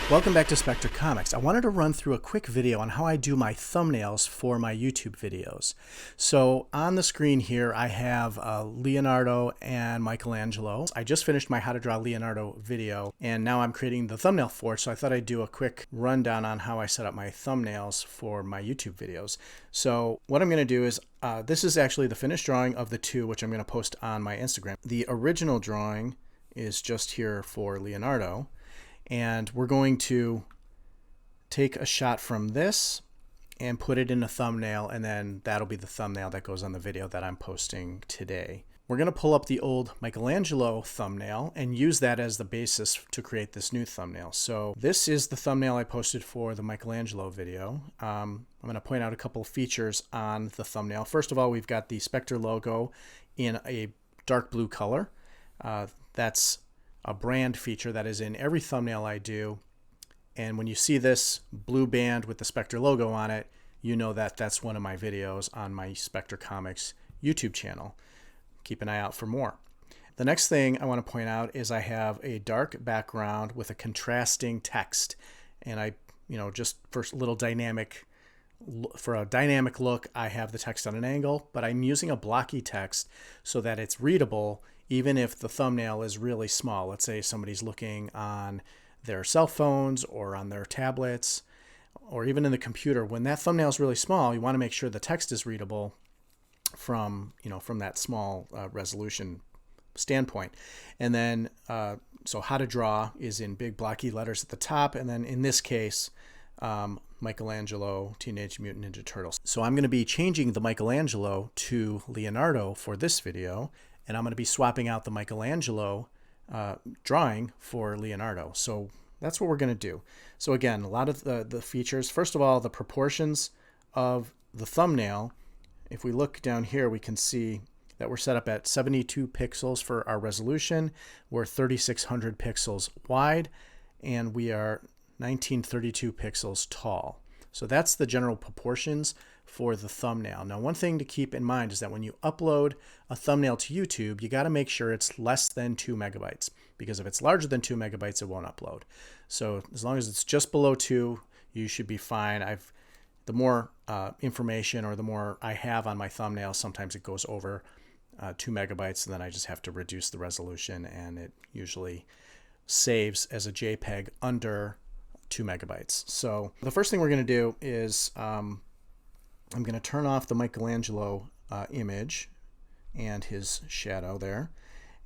Welcome back to Spectre Comics. I wanted to run through a quick video on how I do my thumbnails for my YouTube videos. So on the screen here I have Leonardo and Michelangelo. I just finished my How to Draw Leonardo video and now I'm creating the thumbnail for it, so I thought I'd do a quick rundown on how I set up my thumbnails for my YouTube videos. So what I'm going to do is, this is actually the finished drawing of the two, which I'm going to post on my Instagram. The original drawing is just here for Leonardo. And we're going to take a shot from this and put it in a thumbnail, and then that'll be the thumbnail that goes on the video that I'm posting today. We're going to pull up the old Michelangelo thumbnail and use that as the basis to create this new thumbnail. So this is the thumbnail I posted for the Michelangelo video. I'm going to point out a couple of features on the thumbnail. First of all, we've got the Spectre logo in a dark blue color. That's a brand feature that is in every thumbnail I do, and when you see this blue band with the Spectre logo on it, you know that that's one of my videos on my Spectre Comics YouTube channel. Keep an eye out for more. The next thing I want to point out is I have a dark background with a contrasting text, and I, just for a little dynamic, for a dynamic look, I have the text on an angle, but I'm using a blocky text so that it's readable even if the thumbnail is really small. Let's say somebody's looking on their cell phones or on their tablets or even in the computer. When that thumbnail is really small, you want to make sure the text is readable from that small resolution standpoint. And then, so How to Draw is in big blocky letters at the top, and then in this case, Michelangelo, Teenage Mutant Ninja Turtles. So I'm going to be changing the Michelangelo to Leonardo for this video, and I'm going to be swapping out the Michelangelo drawing for Leonardo. So that's what we're going to do. So again, a lot of the features. First of all, the proportions of the thumbnail. If we look down here, we can see that we're set up at 72 pixels for our resolution. We're 3600 pixels wide, and we are 1932 pixels tall. So that's the general proportions for the thumbnail. Now, one thing to keep in mind is that when you upload a thumbnail to YouTube, you got to make sure it's less than 2 megabytes, because if it's larger than 2 megabytes, it won't upload. So as long as it's just below 2, you should be fine. The more information or the more I have on my thumbnail, sometimes it goes over 2 megabytes, and then I just have to reduce the resolution, and it usually saves as a JPEG under 2 megabytes. So the first thing we're going to do is I'm going to turn off the Michelangelo image and his shadow there,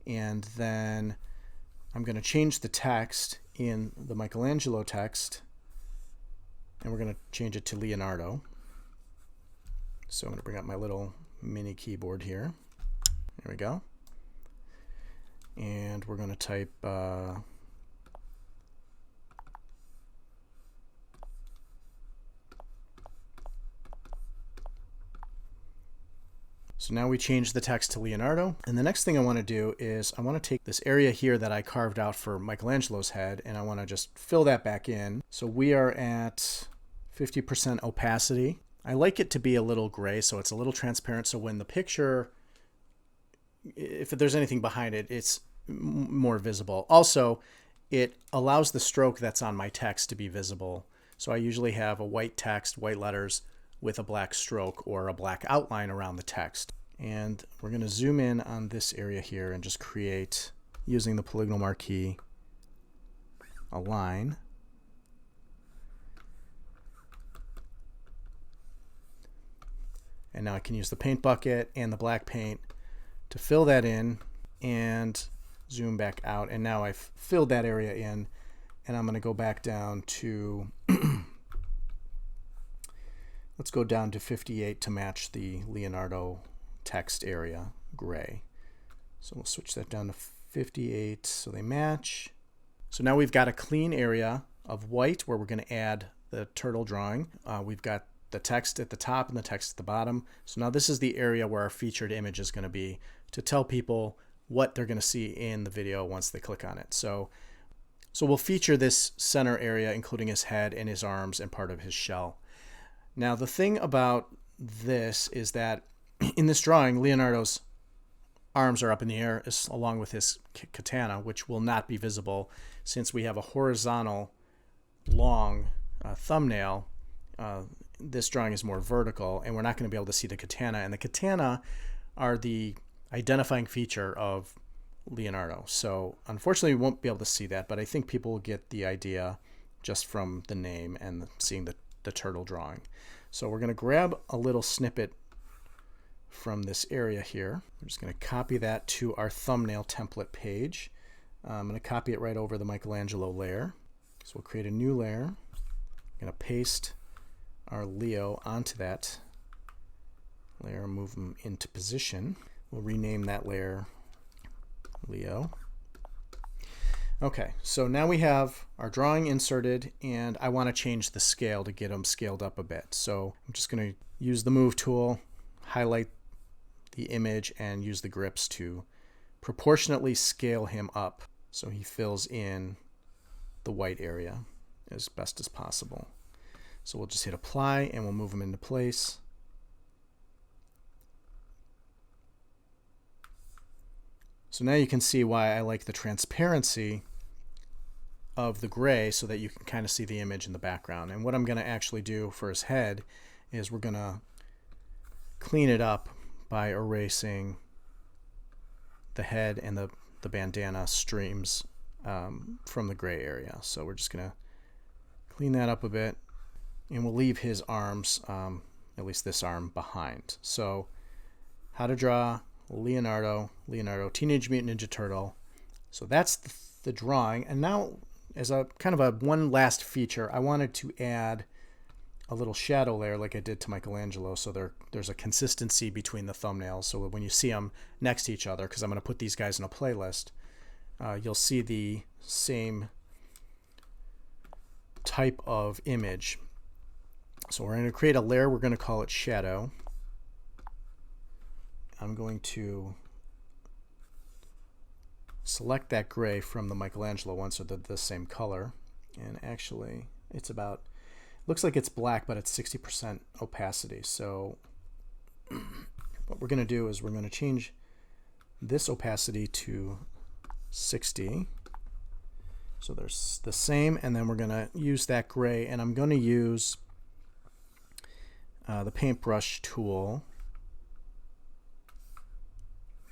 and then I'm going to change the text in the Michelangelo text, and we're going to change it to Leonardo. So I'm going to bring up my little mini keyboard here. There we go. And we're going to type so now we change the text to Leonardo. And the next thing I want to do is I want to take this area here that I carved out for Michelangelo's head, and I want to just fill that back in. So we are at 50% opacity. I like it to be a little gray, so it's a little transparent, so when the picture, if there's anything behind it, it's more visible. Also, it allows the stroke that's on my text to be visible. So I usually have a white text, white letters, with a black stroke or a black outline around the text. And we're going to zoom in on this area here and just create, using the polygonal marquee, a line. And now I can use the paint bucket and the black paint to fill that in and zoom back out. And now I've filled that area in, and I'm going to go back down to let's go down to 58 to match the Leonardo text area gray. So we'll switch that down to 58 so they match. So now we've got a clean area of white where we're going to add the turtle drawing. We've got the text at the top and the text at the bottom. So now this is the area where our featured image is going to be, to tell people what they're going to see in the video once they click on it. So we'll feature this center area, including his head and his arms and part of his shell. Now the thing about this is that in this drawing, Leonardo's arms are up in the air along with his katana, which will not be visible since we have a horizontal long thumbnail. This drawing is more vertical, and we're not going to be able to see the katana. And the katana are the identifying feature of Leonardo. So unfortunately, we won't be able to see that, but I think people will get the idea just from the name and seeing the turtle drawing. So we're going to grab a little snippet from this area here. We're just going to copy that to our thumbnail template page. I'm going to copy it right over the Michelangelo layer. So we'll create a new layer. I'm going to paste our Leo onto that layer, move them into position. We'll rename that layer Leo. Okay, so now we have our drawing inserted, and I want to change the scale to get them scaled up a bit. So I'm just going to use the Move tool, highlight the image, and use the grips to proportionately scale him up so he fills in the white area as best as possible. So we'll just hit apply and we'll move him into place. So now you can see why I like the transparency of the gray so that you can kind of see the image in the background. And what I'm going to actually do for his head is we're going to clean it up by erasing the head and the bandana streams from the gray area. So we're just going to clean that up a bit, and we'll leave his arms, at least this arm, behind. So how to draw Leonardo Teenage Mutant Ninja Turtle. So that's the drawing. And now, as a kind of a one last feature, I wanted to add a little shadow layer like I did to Michelangelo, so there's a consistency between the thumbnails, so when you see them next to each other, because I'm going to put these guys in a playlist, you'll see the same type of image. So we're going to create a layer, we're going to call it Shadow. I'm going to select that gray from the Michelangelo one so they're the same color, and actually it's about, looks like it's black, but it's 60% opacity. So what we're going to do is we're going to change this opacity to 60. So there's the same, and then we're going to use that gray, and I'm going to use the paintbrush tool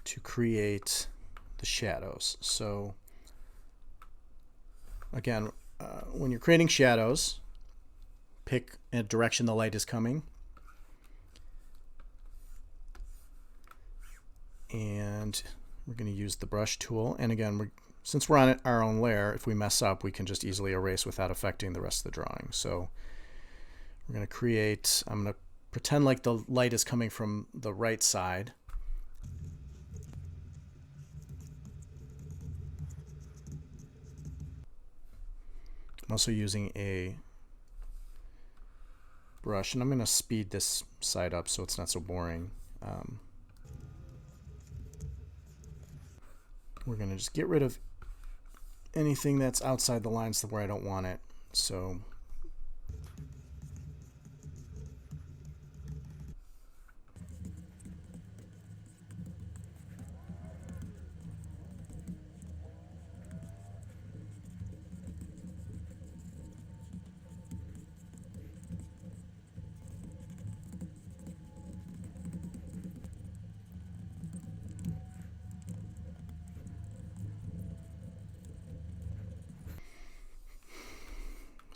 to create the shadows. So again, when you're creating shadows, pick a direction the light is coming, and we're going to use the brush tool. And again, since we're on our own layer, if we mess up, we can just easily erase without affecting the rest of the drawing. So we're going to create, I'm going to pretend like the light is coming from the right side. I'm also using a brush, and I'm going to speed this side up so it's not so boring. We're going to just get rid of anything that's outside the lines where I don't want it. So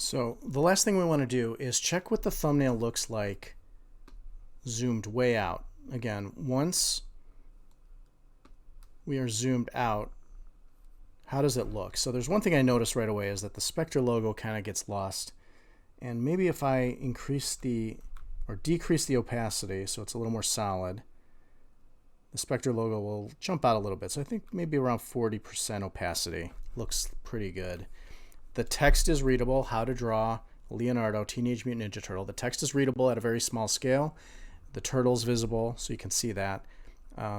So the last thing we want to do is check what the thumbnail looks like zoomed way out. Again, once we are zoomed out, how does it look? So there's one thing I noticed right away is that the Spectre logo kind of gets lost. And maybe if I increase or decrease the opacity so it's a little more solid, the Spectre logo will jump out a little bit. So I think maybe around 40% opacity looks pretty good. The text is readable, how to draw Leonardo Teenage Mutant Ninja Turtle. The text is readable at a very small scale. The turtle's visible, so you can see that.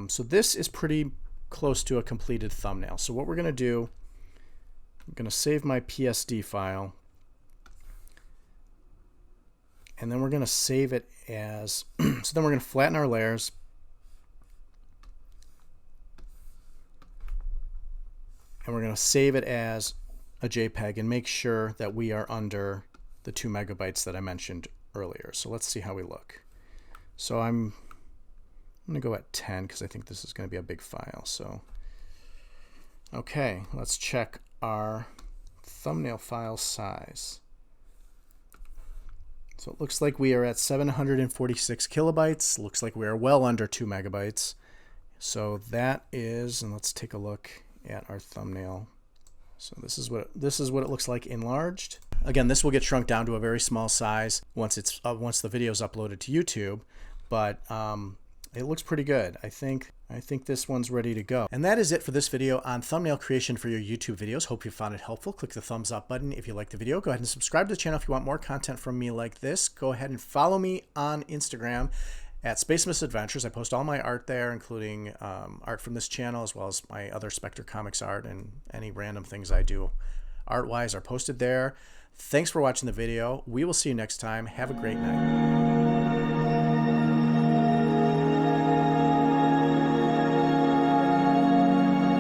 So this is pretty close to a completed thumbnail. So what we're going to do, I'm going to save my PSD file, and then we're going to save it as, so then we're going to flatten our layers, and we're going to save it as a JPEG and make sure that we are under the 2 megabytes that I mentioned earlier. So let's see how we look. So I'm going to go at 10 because I think this is going to be a big file. So okay, let's check our thumbnail file size. So it looks like we are at 746 kilobytes. Looks like we are well under 2 megabytes. So that is, and let's take a look at our thumbnail. So this is what it looks like enlarged. Again, this will get shrunk down to a very small size once the video is uploaded to YouTube, but it looks pretty good. I think this one's ready to go. And that is it for this video on thumbnail creation for your YouTube videos. Hope you found it helpful. Click the thumbs up button if you like the video. Go ahead and subscribe to the channel if you want more content from me like this. Go ahead and follow me on Instagram at Spacemas Adventures. I post all my art there, including art from this channel, as well as my other Spectre Comics art, and any random things I do art-wise are posted there. Thanks for watching the video. We will see you next time. Have a great night.